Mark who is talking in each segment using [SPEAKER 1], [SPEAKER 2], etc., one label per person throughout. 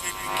[SPEAKER 1] KPK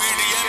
[SPEAKER 1] PDM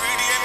[SPEAKER 1] PDM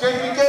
[SPEAKER 1] KPK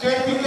[SPEAKER 1] KPK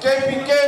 [SPEAKER 1] KPK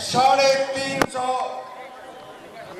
[SPEAKER 1] 350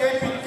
[SPEAKER 1] KPK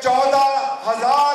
[SPEAKER 1] 14,000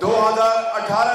[SPEAKER 1] 2018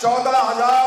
[SPEAKER 1] 14,000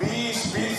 [SPEAKER 1] 20-20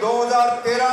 [SPEAKER 1] 2013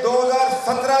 [SPEAKER 1] 2017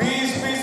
[SPEAKER 1] 20-20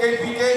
[SPEAKER 1] KPK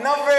[SPEAKER 1] 90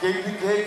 [SPEAKER 1] KPK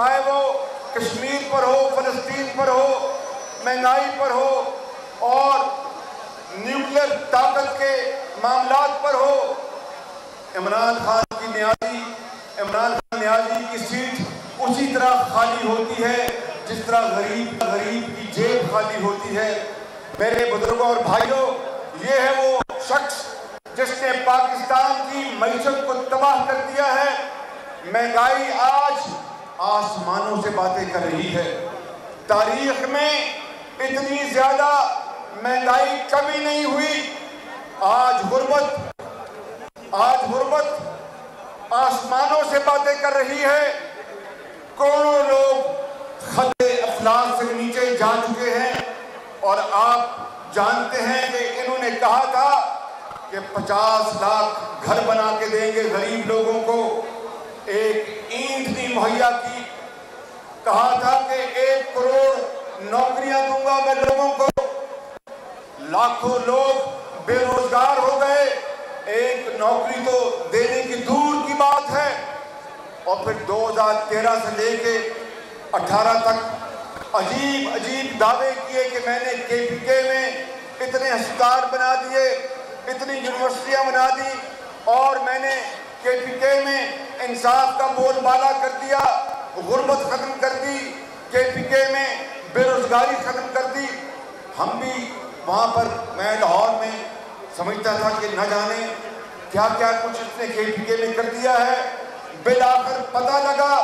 [SPEAKER 1] چاہے وہ کشمیر پر ہو، فلسطین پر ہو، مہنگائی پر ہو اور نیوکلیر طاقت کے معاملات پر ہو، عمران خان نیازی کی سیٹ اسی طرح خالی ہوتی ہے جس طرح غریب کی جیب خالی ہوتی ہے۔ میرے بزرگوں اور بھائیوں، یہ ہے وہ شخص جس نے پاکستان کی معیشت کو تباہ کر دیا ہے۔ مہنگائی آج آسمانوں سے باتیں کر رہی ہے۔ تاریخ میں اتنی زیادہ مہنگائی کبھی نہیں ہوئی۔ آج غربت آسمانوں سے باتیں کر رہی ہے۔ کروڑوں لوگ خط افلاس سے نیچے جا چکے ہیں، اور آپ جانتے ہیں کہ انہوں نے کہا تھا کہ 50 لاکھ گھر بنا کے دیں گے غریب لوگوں کو، ایک اینٹ نہیں مہیا کی۔ کہا تھا کہ 1 کروڑ نوکریاں دوں گا میں لوگوں کو، لاکھوں لوگ بے روزگار ہو گئے، ایک نوکری تو دینے کی دور کی بات ہے۔ اور پھر 2013 سے لے کے 18 تک عجیب دعوے کیے کہ میں نے KPK میں اتنے ہسپتال بنا دیے، اتنی یونیورسٹیاں بنا دی، اور میں نے KPK میں انصاف کا بول بالا کر دیا، غربت ختم کر دی، KPK میں بے روزگاری ختم کر دی۔ ہم بھی وہاں پر، میں لاہور میں سمجھتا تھا کہ نہ جانے کیا کیا کچھ اس نے KPK میں کر دیا ہے۔ بالآخر پتہ لگا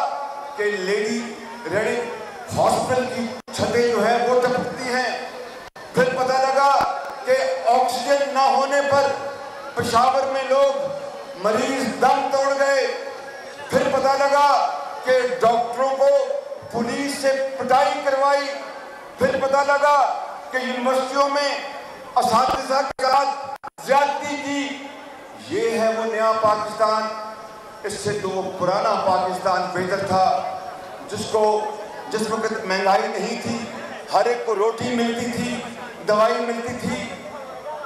[SPEAKER 1] کہ لیڈی ریڈنگ ہاسپٹل کی چھتیں جو ہے وہ ٹپکتی ہیں۔ پھر پتہ لگا کہ آکسیجن نہ ہونے پر پشاور میں لوگ مریض دم توڑ گئے۔ پھر پتہ لگا کہ ڈاکٹروں کو پولیس سے پٹائی کروائی۔ پھر پتہ لگا کہ یونیورسٹیوں میں اساتذہ کے ساتھ زیادتی کی۔ یہ ہے وہ نیا پاکستان۔ اس سے تو وہ پرانا پاکستان بہتر تھا، جس وقت مہنگائی نہیں تھی، ہر ایک کو روٹی ملتی تھی، دوائی ملتی تھی۔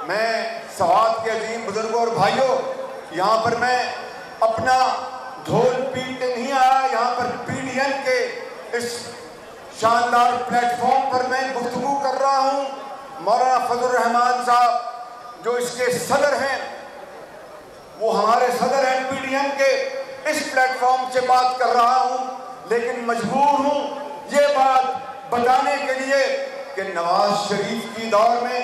[SPEAKER 1] میں سوات کے عظیم بزرگوں اور بھائیوں، یہاں پر میں اپنا ڈھول پیٹنے نہیں آیا، یہاں پر PDN کے اس شاندار پلیٹ فارم پر میں گفتگو کر رہا ہوں۔ مولانا فضل الرحمان صاحب جو اس کے صدر ہیں، وہ ہمارے صدر ہیں PDN کے، اس پلیٹ فارم سے بات کر رہا ہوں، لیکن مجبور ہوں یہ بات بتانے کے لیے کہ نواز شریف کی دور میں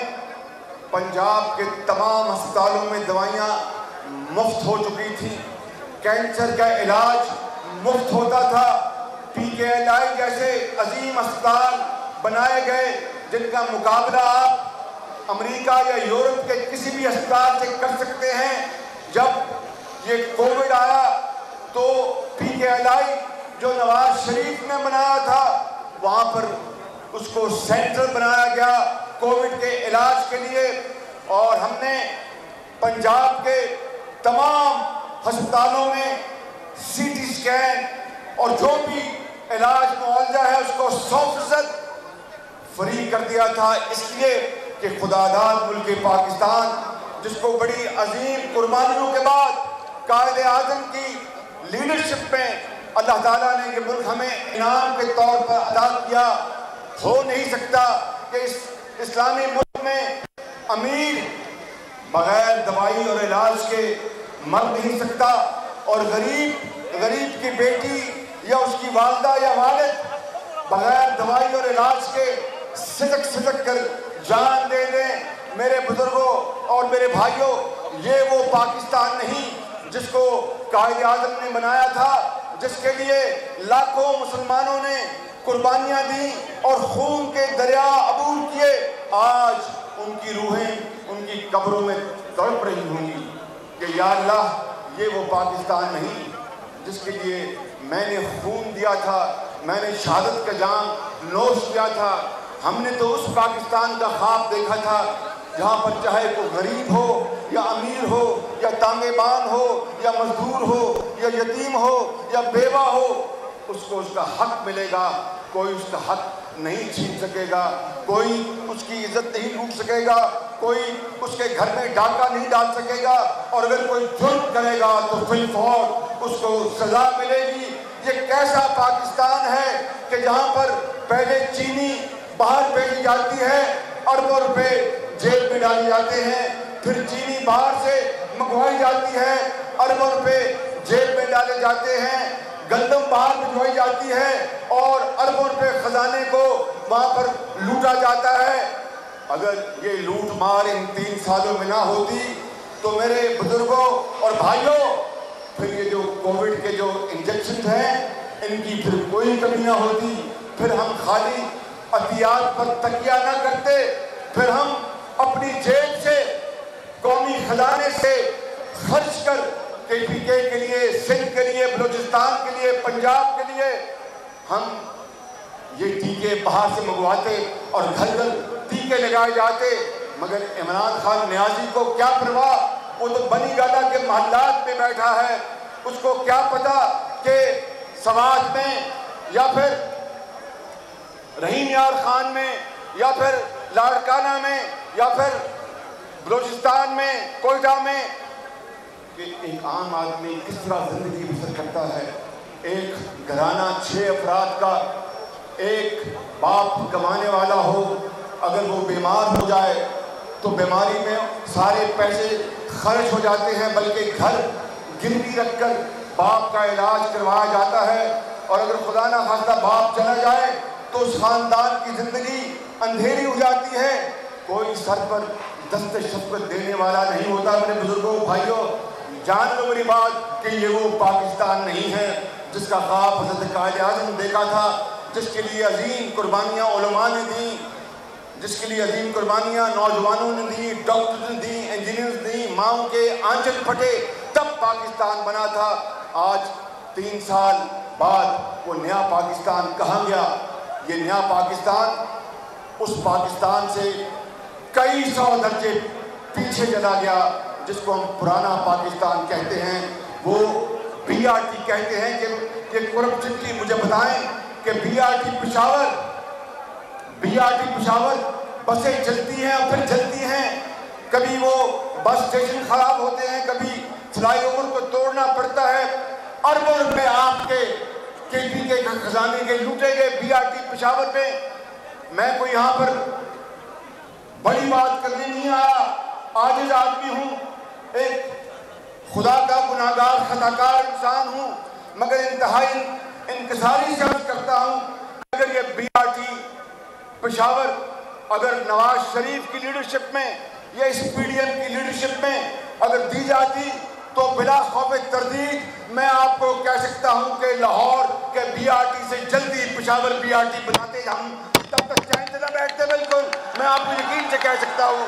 [SPEAKER 1] پنجاب کے تمام ہسپتالوں میں دوائیاں مفت ہو چکی تھیں، کینسر کا علاج مفت ہوتا تھا، PKLI جیسے عظیم ہسپتال بنائے گئے جن کا مقابلہ آپ امریکہ یا یورپ کے کسی بھی ہسپتال سے کر سکتے ہیں۔ جب یہ کووڈ آیا تو PKLI جو نواز شریف نے بنایا تھا، وہاں پر اس کو سینٹر بنایا گیا کووڈ کے علاج کے لیے، اور ہم نے پنجاب کے تمام ہسپتالوں میں CT اسکین اور جو بھی علاج معالجہ ہے اس کو 100% فری کر دیا تھا، اس لیے کہ خداداد ملک پاکستان، جس کو بڑی عظیم قربانیوں کے بعد قائد اعظم کی لیڈرشپ میں اللہ تعالیٰ نے یہ ملک ہمیں انعام کے طور پر عطا کیا۔ ہو نہیں سکتا کہ اس اسلامی ملک میں امیر بغیر دوائی اور علاج کے مر نہیں سکتا، اور غریب کی بیٹی یا اس کی والدہ یا والد بغیر دوائی اور علاج کے سدک کر جان دے دیں۔ میرے بزرگوں اور میرے بھائیوں، یہ وہ پاکستان نہیں جس کو قائد اعظم نے بنایا تھا، جس کے لیے لاکھوں مسلمانوں نے قربانیاں دیں اور خون کے دریا عبور کیے۔ آج ان کی روحیں ان کی قبروں میں تڑپ رہی ہوں گی کہ یا اللہ، یہ وہ پاکستان نہیں جس کے لیے میں نے خون دیا تھا، میں نے شہادت کا جام نوش کیا تھا۔ ہم نے تو اس پاکستان کا خواب دیکھا تھا جہاں پر چاہے کوئی غریب ہو یا امیر ہو یا تانگے بان ہو یا مزدور ہو یا یتیم ہو یا بیوہ ہو، اس کو اس کا حق ملے گا، کوئی اس کا حق نہیں چھین سکے گا، کوئی اس کی عزت نہیں لوٹ سکے گا، کوئی اس کے گھر میں ڈاکہ نہیں ڈال سکے گا، اور اگر کوئی جرم کرے گا تو فی الفور اس کو سزا ملے گی۔ یہ کیسا پاکستان ہے کہ جہاں پر پہلے چینی باہر بھیجی جاتی ہے، اربوں روپے جیب میں ڈالے جاتے ہیں، پھر چینی باہر سے منگوائی جاتی ہے، اربوں روپے جیب میں ڈالے جاتے ہیں، گندم باہر بھجوائی جاتی ہے اور اربوں روپے خزانے کو وہاں پر لوٹا جاتا ہے۔ اگر یہ لوٹ مار ان 3 سالوں میں نہ ہوتی تو میرے بزرگوں اور بھائیوں پھر یہ جو کووڈ کے جو انجیکشن ہیں ان کی پھر کوئی کمی نہ ہوتی، پھر ہم خالی عطیات پر تکیہ نہ کرتے، پھر ہم اپنی جیب سے قومی خزانے سے خرچ کر KPK کے لیے، سندھ کے لیے، بلوچستان کے لیے، پنجاب کے لیے ہم یہ ٹیکے باہر سے منگواتے اور گھر گھر ٹیکے لگائے جاتے۔ مگر عمران خان نیازی کو کیا پرواہ، وہ تو بنی گالا کے محلات میں بیٹھا ہے، اس کو کیا پتا کہ سوات میں یا پھر رحیم یار خان میں یا پھر لاڑکانہ میں یا پھر بلوچستان میں، کوئٹہ میں کہ ایک عام آدمی کس طرح زندگی بسر کرتا ہے۔ ایک گھرانہ 6 افراد کا ایک باپ کمانے والا ہو، اگر وہ بیمار ہو جائے تو بیماری میں سارے پیسے خرچ ہو جاتے ہیں، بلکہ گھر گروی رکھ کر باپ کا علاج کروایا جاتا ہے، اور اگر خدا نہ خواستہ باپ چلا جائے تو اس خاندان کی زندگی اندھیری ہو جاتی ہے، کوئی سر پر دست شفقت دینے والا نہیں ہوتا۔ میرے بزرگوں بھائیوں، جان لو میری بات کہ یہ وہ پاکستان نہیں ہے جس کا خواب حضرت قائد اعظم نے دیکھا تھا، جس کے لیے عظیم قربانیاں علماء نے دیں، جس کے لیے عظیم قربانیاں نوجوانوں نے دی، ڈاکٹرز نے دی، انجینئرز نے دی، ماؤں کے آنچل پھٹے تب پاکستان بنا تھا۔ آج 3 سال بعد وہ نیا پاکستان کہاں گیا؟ یہ نیا پاکستان اس پاکستان سے کئی 100 درجے پیچھے چلا گیا جس کو ہم پرانا پاکستان کہتے ہیں۔ وہ BRT کہتے ہیں کہ یہ کرپشن کی، مجھے بتائیں کہ BRT پشاور بسیں چلتی ہیں اور پھر چلتی ہیں، کبھی وہ بس اسٹیشن خراب ہوتے ہیں، کبھی فلائی اوور کو توڑنا پڑتا ہے، اربوں روپے آپ کے KPK کے خزانے کے لوٹے گئے BRT پشاور پہ۔ میں کوئی یہاں پر بڑی بات کرنے نہیں آیا، عاجز آدمی ہوں، ایک خدا کا گناہگار خطاکار انسان ہوں، مگر انتہائی انکساری سے عرض کرتا ہوں اگر یہ BRT پشاور اگر نواز شریف کی لیڈرشپ میں یا اس PDM کی لیڈرشپ میں اگر دی جاتی تو بلا خوف تردید میں آپ کو کہہ سکتا ہوں کہ لاہور کے BRT سے جلدی پشاور BRT بناتے ہم، تب تک چین سے نہ بیٹھتے، بالکل میں آپ کو یقین سے کہہ سکتا ہوں۔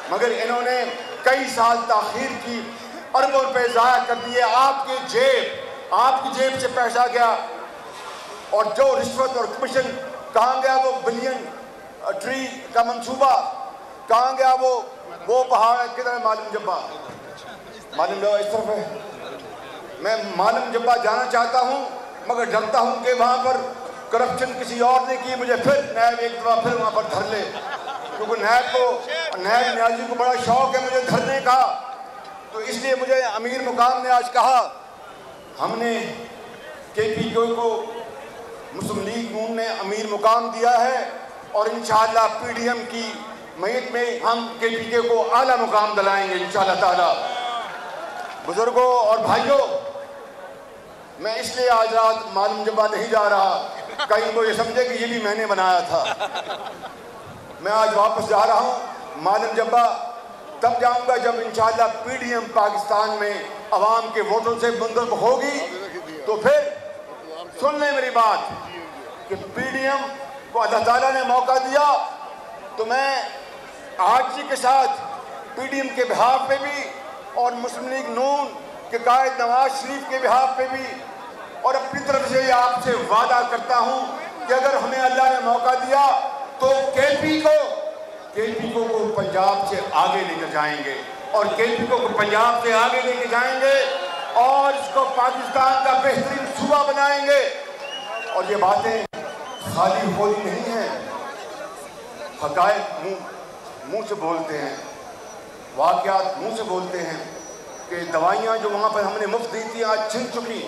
[SPEAKER 1] مگر انہوں نے کئی سال تاخیر کی، اربوں روپے ضائع کر دیے، آپ کی جیب سے پیسہ گیا، اور جو رشوت اور کمیشن کہاں گیا وہ بلین ٹری کا منصوبہ، کہاں گیا وہ پہاڑ کدھر ہے معلوم جبہ، معلوم جبہ اس طرف ہے، میں معلوم جبہ جانا چاہتا ہوں مگر ڈرتا ہوں کہ وہاں پر کرپشن کسی اور نے کی، مجھے پھر نیب ایک دفعہ پھر وہاں پر دھر لے، کیونکہ نیب نیازی کو بڑا شوق ہے مجھے دھرنے کا، تو اس لیے مجھے امیر مقام نے آج کہا ہم نے KPK کو مسلم لیگ نون نے امیر مقام دیا ہے، اور انشاءاللہ PDM کی میت میں ہم KPK کو اعلیٰ مقام دلائیں گے انشاءاللہ تعالی۔ بزرگوں اور بھائیوں، میں اس لیے آج رات معلوم جبہ نہیں جا رہا، کہیں وہ یہ سمجھے کہ یہ بھی میں نے بنایا تھا، میں آج واپس جا رہا ہوں معلوم جبہ، تب جاؤں گا جب انشاءاللہ PDM پاکستان میں عوام کے ووٹوں سے منتخب ہوگی، تو پھر سن لیں میری بات کہ PDM کو اللہ تعالیٰ نے موقع دیا تو میں آج کے ساتھ PDM کے بہاف پہ بھی اور مسلم لیگ نون کے قائد نواز شریف کے بہاف پہ بھی اور اپنی طرف سے آپ سے وعدہ کرتا ہوں کہ اگر ہمیں اللہ نے موقع دیا تو KPK کو پنجاب سے آگے لے کر جائیں گے، اور KPK کو پنجاب سے آگے لے کے جائیں گے اور اس کو پاکستان کا بہترین صوبہ بنائیں گے۔ اور یہ باتیں خالی ہوئی نہیں ہیں، حقائق منہ سے بولتے ہیں، واقعات منہ سے بولتے ہیں کہ دوائیاں جو وہاں پر ہم نے مفت دی تھی آج چھن چکی،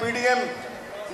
[SPEAKER 1] PDM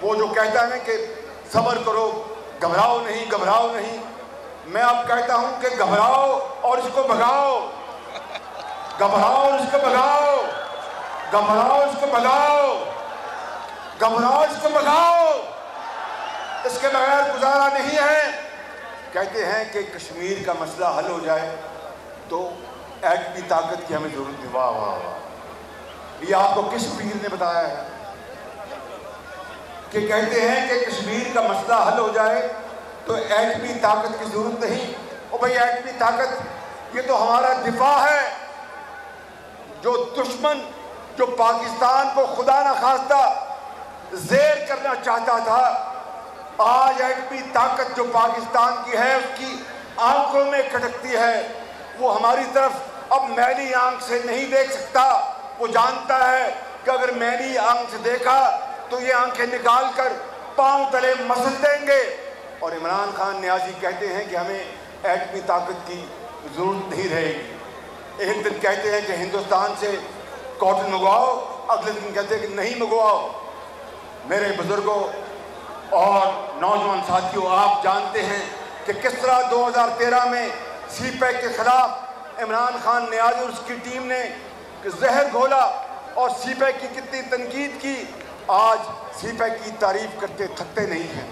[SPEAKER 1] وہ جو کہتا ہے کہ صبر کرو، گھبراؤ نہیں، میں اب کہتا ہوں کہ گھبراؤ اور اس کو بھگاؤ، گھبراؤ اور اس کو بھگاؤ، گھبراؤ اس کو بھگاؤ، گھبراؤ اس کو بھگاؤ، اس کے بغیر گزارا نہیں ہے۔ کہتے ہیں کہ کشمیر کا مسئلہ حل ہو جائے تو ایٹمی طاقت کی ہمیں ضرورت نہیں۔ واہ واہ واہ، یہ آپ کو کس پیر نے بتایا ہے کہ کہتے ہیں کہ کشمیر کا مسئلہ حل ہو جائے تو ایٹمی طاقت کی ضرورت نہیں؟ او بھئی ایٹمی طاقت یہ تو ہمارا دفاع ہے۔ جو دشمن جو پاکستان کو خدا نخواستہ زیر کرنا چاہتا تھا، آج ایٹمی طاقت جو پاکستان کی ہے اس کی آنکھوں میں کھٹکتی ہے۔ وہ ہماری طرف اب میلی آنکھ سے نہیں دیکھ سکتا، وہ جانتا ہے کہ اگر میلی آنکھ سے دیکھا تو یہ آنکھیں نکال کر پاؤں تلے مسل دیں گے۔ اور عمران خان نیازی کہتے ہیں کہ ہمیں ایٹمی طاقت کی ضرورت نہیں رہے گی۔ ایک دن کہتے ہیں کہ ہندوستان سے کاٹن منگواؤ، اگلے دن کہتے ہیں کہ نہیں منگواؤ۔ میرے بزرگوں اور نوجوان ساتھیوں، آپ جانتے ہیں کہ کس طرح 2013 میں سی پیک کے خلاف عمران خان نیازی اور اس کی ٹیم نے زہر گھولا اور سی پیک کی کتنی تنقید کی۔ آج سی پیک کی تعریف کرتے تھکتے نہیں ہیں۔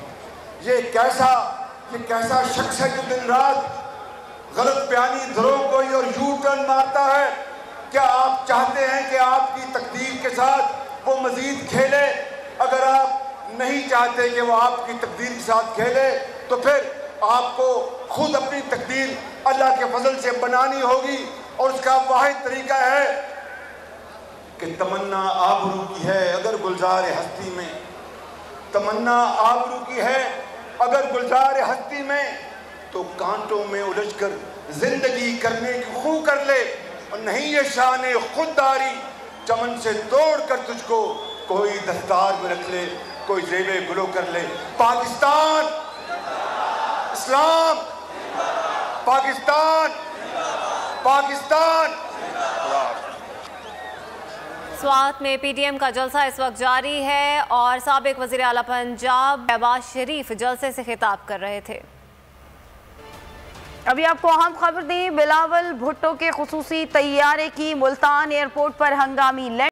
[SPEAKER 1] یہ کیسا شخص ہے جو دن رات غلط بیانی دھروں کو اور یو ٹرن مارتا ہے؟ کیا آپ چاہتے ہیں کہ آپ کی تقدیر کے ساتھ وہ مزید کھیلے؟ اگر آپ نہیں چاہتے کہ وہ آپ کی تقدیر کے ساتھ کھیلے تو پھر آپ کو خود اپنی تقدیر اللہ کے فضل سے بنانی ہوگی، اور اس کا واحد طریقہ ہے کہ تمنا آبرو کی ہے اگر گلزار ہستی میں، تمنا آبرو کی ہے اگر گلزار ہستی میں، تو کانٹوں میں الجھ کر زندگی کرنے کی خو کر لے، اور نہیں یہ شان خودداری چمن سے توڑ کر تجھ کو کوئی دستار میں رکھ لے، کوئی زیب گلو کر لے۔ پاکستان، اسلام، پاکستان، پاکستان۔
[SPEAKER 2] سوات میں پی ٹی ایم کا جلسہ اس وقت جاری ہے اور سابق وزیر اعلیٰ پنجاب شہباز شریف جلسے سے خطاب کر رہے تھے۔
[SPEAKER 3] ابھی آپ کو اہم خبر دیں، بلاول بھٹو کے خصوصی طیارے کی ملتان ایئرپورٹ پر ہنگامی لینڈنگ